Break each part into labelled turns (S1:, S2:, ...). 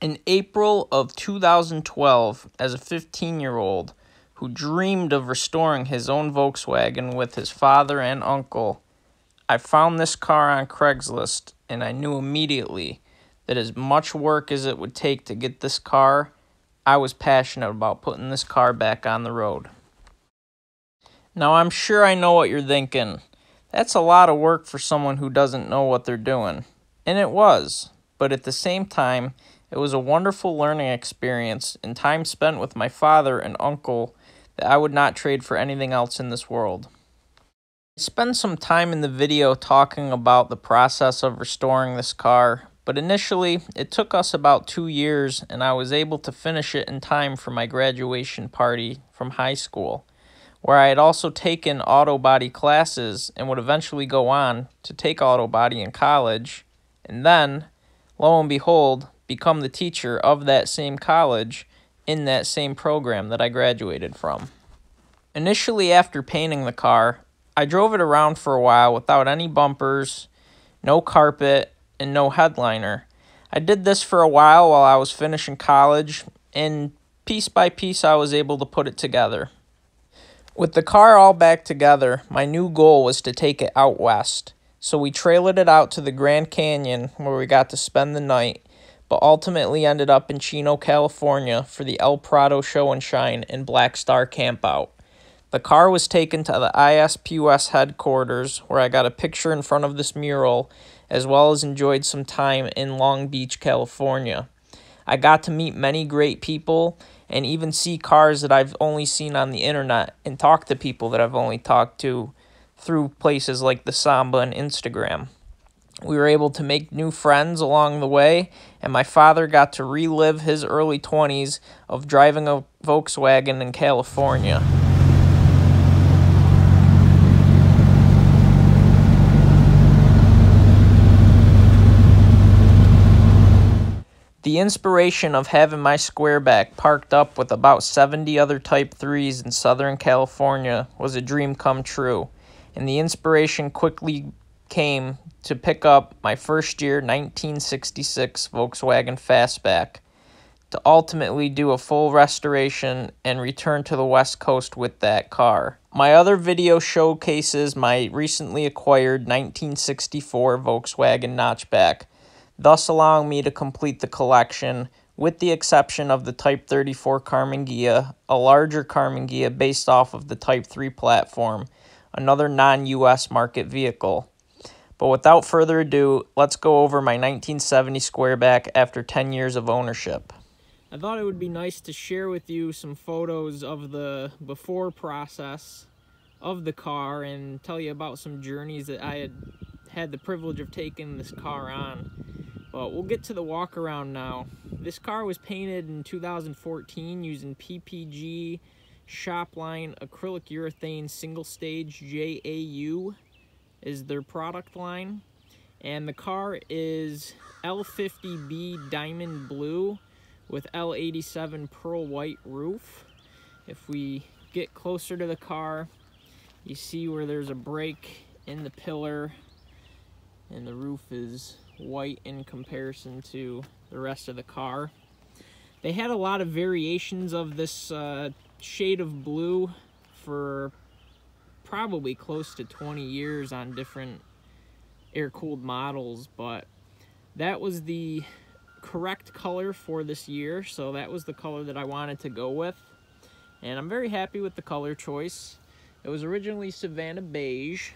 S1: In April of 2012, as a 15-year-old who dreamed of restoring his own Volkswagen with his father and uncle, I found this car on Craigslist, and I knew immediately that as much work as it would take to get this car, I was passionate about putting this car back on the road. Now, I'm sure I know what you're thinking. That's a lot of work for someone who doesn't know what they're doing. And it was, but at the same time, it was a wonderful learning experience and time spent with my father and uncle that I would not trade for anything else in this world. I spent some time in the video talking about the process of restoring this car, but initially it took us about 2 years and I was able to finish it in time for my graduation party from high school, where I had also taken auto body classes and would eventually go on to take auto body in college, and then, lo and behold, become the teacher of that same college in that same program that I graduated from. Initially, after painting the car, I drove it around for a while without any bumpers, no carpet, and no headliner. I did this for a while I was finishing college, and piece by piece I was able to put it together. With the car all back together, my new goal was to take it out west. So we trailered it out to the Grand Canyon where we got to spend the night, but ultimately ended up in Chino, California for the El Prado Show and Shine and Black Star Campout. The car was taken to the ISPUS headquarters where I got a picture in front of this mural, as well as enjoyed some time in Long Beach, California. I got to meet many great people and even see cars that I've only seen on the internet and talk to people that I've only talked to through places like Thesamba and Instagram. We were able to make new friends along the way, and my father got to relive his early 20s of driving a Volkswagen in California. The inspiration of having my Squareback parked up with about 70 other Type 3s in Southern California was a dream come true, and the inspiration quickly came to pick up my first year 1966 Volkswagen Fastback to ultimately do a full restoration and return to the West Coast with that car. My other video showcases my recently acquired 1964 Volkswagen Notchback, thus allowing me to complete the collection with the exception of the Type 34 Karmann Ghia, a larger Karmann Ghia based off of the Type 3 platform, another non-US market vehicle. But without further ado, let's go over my 1970 Squareback after 10 years of ownership. I thought it would be nice to share with you some photos of the before process of the car and tell you about some journeys that I had the privilege of taking this car on. But we'll get to the walk around now. This car was painted in 2014 using PPG Shopline acrylic urethane single stage JAU is their product line, and the car is L50B diamond blue with L87 pearl white roof. If we get closer to the car, you see where there's a break in the pillar and the roof is white in comparison to the rest of the car. They had a lot of variations of this shade of blue for probably close to 20 years on different air-cooled models, but that was the correct color for this year, so that was the color that I wanted to go with, and I'm very happy with the color choice. It was originally Savannah beige,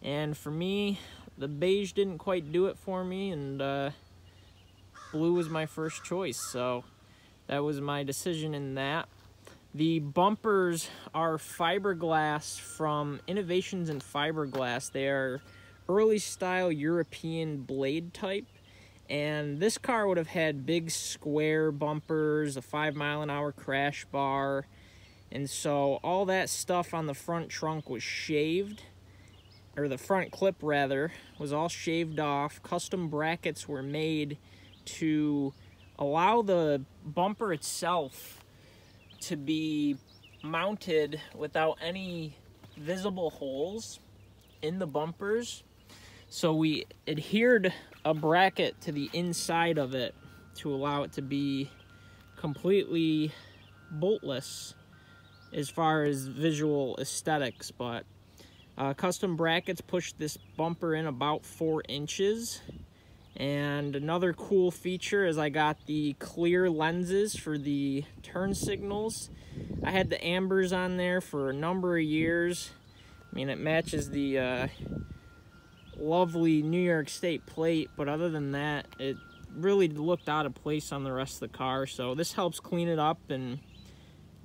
S1: and for me, the beige didn't quite do it for me, and blue was my first choice, so that was my decision in that. The bumpers are fiberglass from Innovations in Fiberglass. They are early style European blade type, and this car would have had big square bumpers, a 5-mile-an-hour crash bar, and so all that stuff on the front trunk was shaved, or the front clip rather, was all shaved off. Custom brackets were made to allow the bumper itself to be mounted without any visible holes in the bumpers. So we adhered a bracket to the inside of it to allow it to be completely boltless as far as visual aesthetics. But custom brackets push this bumper in about 4 inches. And another cool feature is I got the clear lenses for the turn signals. I had the ambers on there for a number of years. I mean, it matches the lovely New York State plate, but other than that, it really looked out of place on the rest of the car. So this helps clean it up and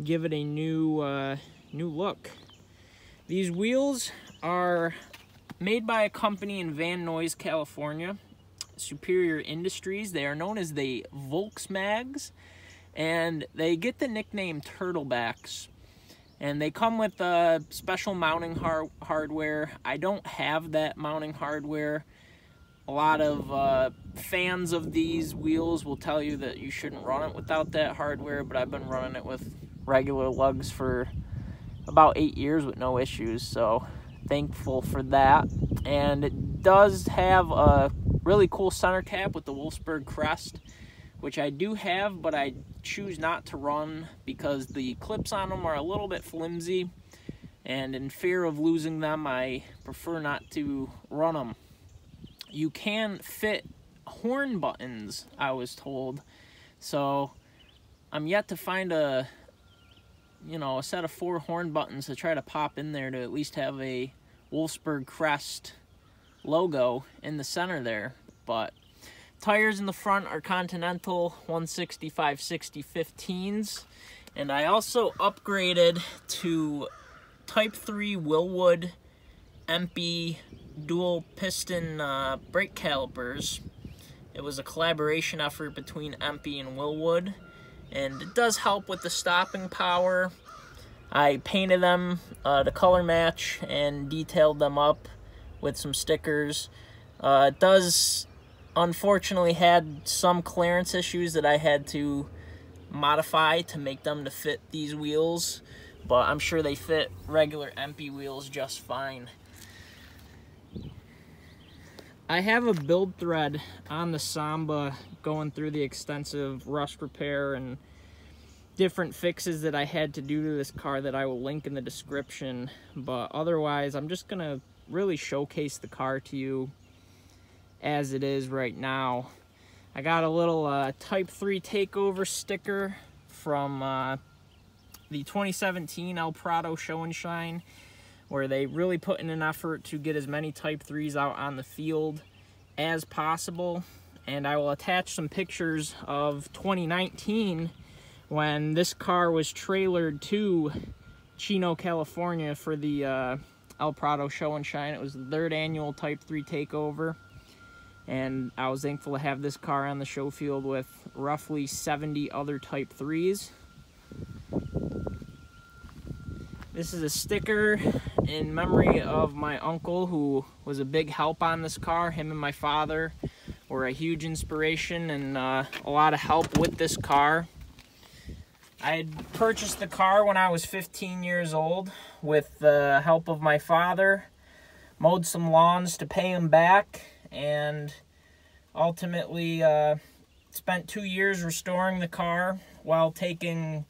S1: give it a new look. These wheels are made by a company in Van Nuys, California, Superior Industries. They are known as the Volkswagens, and they get the nickname Turtlebacks. And they come with special mounting hardware. I don't have that mounting hardware. A lot of fans of these wheels will tell you that you shouldn't run it without that hardware, but I've been running it with regular lugs for about 8 years with no issues, so thankful for that. And it does have a really cool center cap with the Wolfsburg crest, which I do have, but I choose not to run because the clips on them are a little bit flimsy, and in fear of losing them, I prefer not to run them. You can fit horn buttons, I was told, so I'm yet to find a set of 4 horn buttons to try to pop in there to at least have a Wolfsburg crest logo in the center there. But tires in the front are Continental 165/60 15s, and I also upgraded to Type 3 Willwood Empey dual piston brake calipers. It was a collaboration effort between Empey and Willwood, and it does help with the stopping power. I painted them to color match and detailed them up with some stickers. It does unfortunately had some clearance issues that I had to modify to make them to fit these wheels, but I'm sure they fit regular Empey wheels just fine. I have a build thread on the Thesamba going through the extensive rust repair and different fixes that I had to do to this car that I will link in the description. But otherwise, I'm just gonna really showcase the car to you as it is right now. I got a little Type 3 takeover sticker from the 2017 El Prado Show and Shine, where they really put in an effort to get as many Type 3s out on the field as possible. And I will attach some pictures of 2019 when this car was trailered to Chino, California for the El Prado Show and Shine. It was the 3rd annual Type 3 takeover, and I was thankful to have this car on the show field with roughly 70 other Type 3s. This is a sticker in memory of my uncle, who was a big help on this car. Him and my father were a huge inspiration and a lot of help with this car. I had purchased the car when I was 15 years old with the help of my father, mowed some lawns to pay him back, and ultimately spent 2 years restoring the car while taking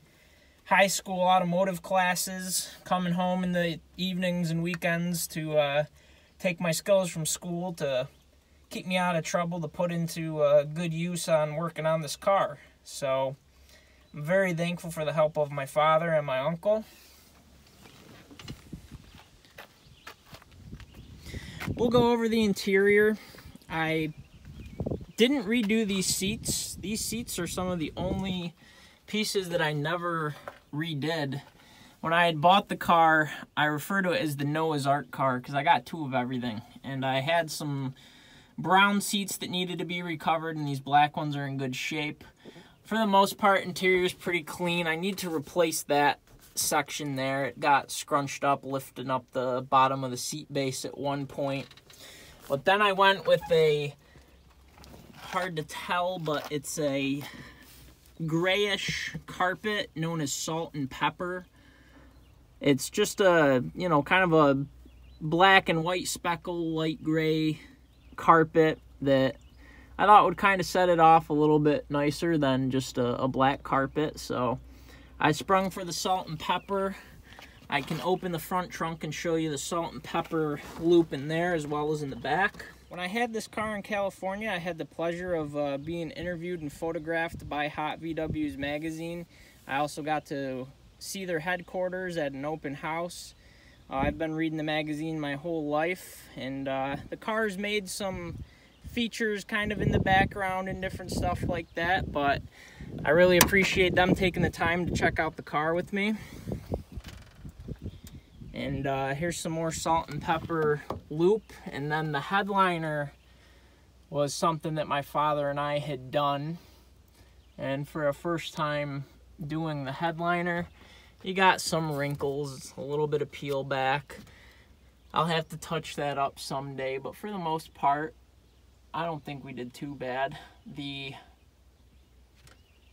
S1: high school automotive classes, coming home in the evenings and weekends to take my skills from school to keep me out of trouble to put into good use on working on this car. So I'm very thankful for the help of my father and my uncle. We'll go over the interior. I didn't redo these seats. These seats are some of the only pieces that I never redid. When I had bought the car, I refer to it as the Noah's Ark car because I got 2 of everything. And I had some brown seats that needed to be recovered, and these black ones are in good shape. For the most part, interior is pretty clean. I need to replace that section there. It got scrunched up, lifting up the bottom of the seat base at one point. But then I went with a, hard to tell, but it's a grayish carpet known as salt and pepper. It's just a, kind of a black and white speckle, light gray carpet that I thought it would kind of set it off a little bit nicer than just a black carpet. So I sprung for the salt and pepper. I can open the front trunk and show you the salt and pepper loop in there as well as in the back. When I had this car in California, I had the pleasure of being interviewed and photographed by Hot VW's magazine. I also got to see their headquarters at an open house. I've been reading the magazine my whole life, and the car's made some features kind of in the background and different stuff like that, but I really appreciate them taking the time to check out the car with me. And here's some more salt and pepper loop. And then the headliner was something that my father and I had done. And for a first time doing the headliner, you got some wrinkles, a little bit of peel back. I'll have to touch that up someday, but for the most part, I don't think we did too bad. The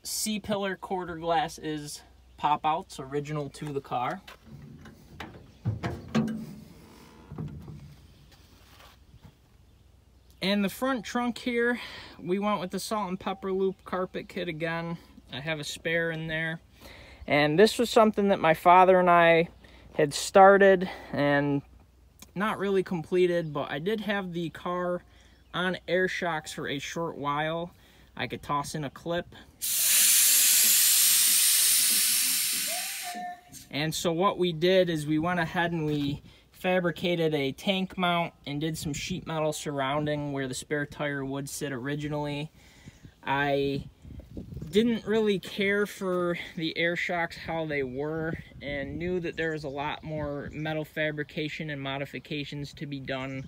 S1: C-pillar quarter glass is pop-outs, original to the car. And the front trunk here, we went with the salt and pepper loop carpet kit again. I have a spare in there. And this was something that my father and I had started and not really completed, but I did have the car on air shocks for a short while. I could toss in a clip. And so what we did is we went ahead and we fabricated a tank mount and did some sheet metal surrounding where the spare tire would sit originally. I didn't really care for the air shocks how they were and knew that there was a lot more metal fabrication and modifications to be done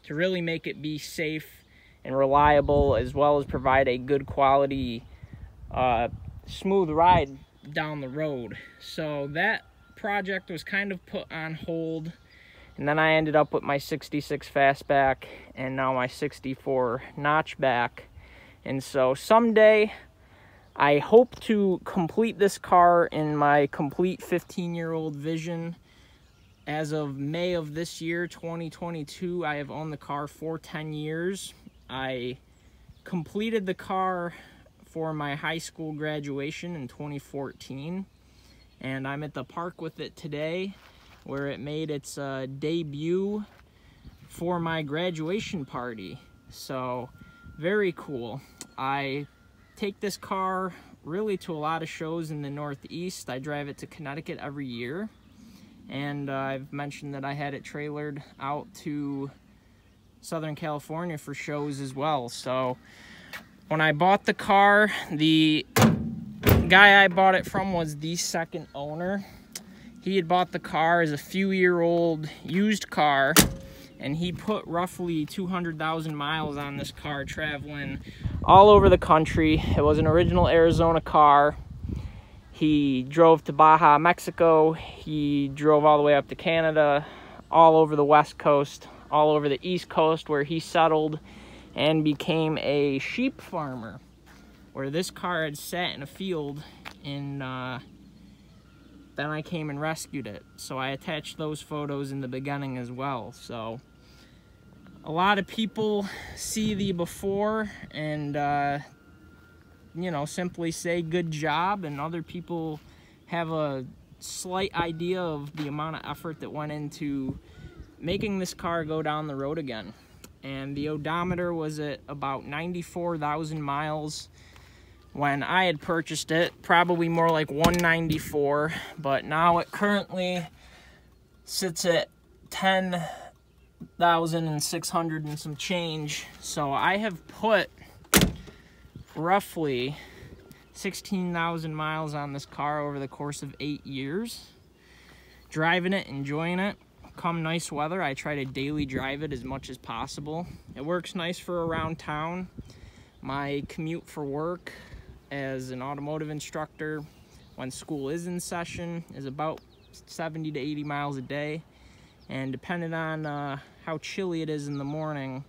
S1: to really make it be safe and reliable, as well as provide a good quality smooth ride down the road. So that project was kind of put on hold. And then I ended up with my 66 fastback and now my 64 notchback. And so someday I hope to complete this car in my complete 15-year-old vision. As of May of this year, 2022, I have owned the car for 10 years. I completed the car for my high school graduation in 2014. And I'm at the park with it today, where it made its debut for my graduation party. So very cool. I take this car really to a lot of shows in the Northeast. I drive it to Connecticut every year, and I've mentioned that I had it trailered out to Southern California for shows as well. So when I bought the car, the guy I bought it from was the second owner. He had bought the car as a few-year-old used car, and he put roughly 200,000 miles on this car, traveling all over the country. It was an original Arizona car. He drove to Baja, Mexico. He drove all the way up to Canada, all over the West Coast, all over the East Coast, where he settled and became a sheep farmer, where this car had sat in a field, and then I came and rescued it. So I attached those photos in the beginning as well. So a lot of people see the before and you know, simply say good job, and other people have a slight idea of the amount of effort that went into making this car go down the road again. And the odometer was at about 94,000 miles when I had purchased it, probably more like 194, but now it currently sits at 10,600 and some change. So I have put roughly 16,000 miles on this car over the course of 8 years. Driving it, enjoying it. Come nice weather, I try to daily drive it as much as possible. It works nice for around town. My commute for work as an automotive instructor when school is in session is about 70 to 80 miles a day. And depending on how chilly it is in the morning,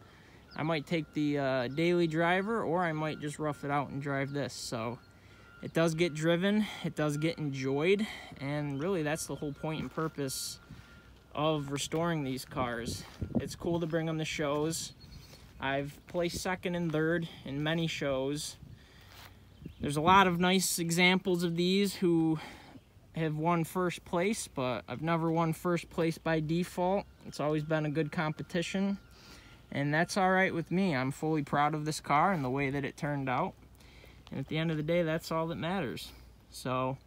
S1: I might take the daily driver, or I might just rough it out and drive this. So it does get driven, it does get enjoyed, and really that's the whole point and purpose of restoring these cars. It's cool to bring them to shows. I've placed second and third in many shows. There's a lot of nice examples of these who have won first place, but I've never won first place by default. It's always been a good competition, and that's all right with me. I'm fully proud of this car and the way that it turned out. And at the end of the day, that's all that matters. So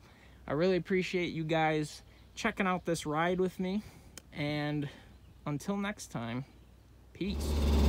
S1: I really appreciate you guys checking out this ride with me. And until next time, peace.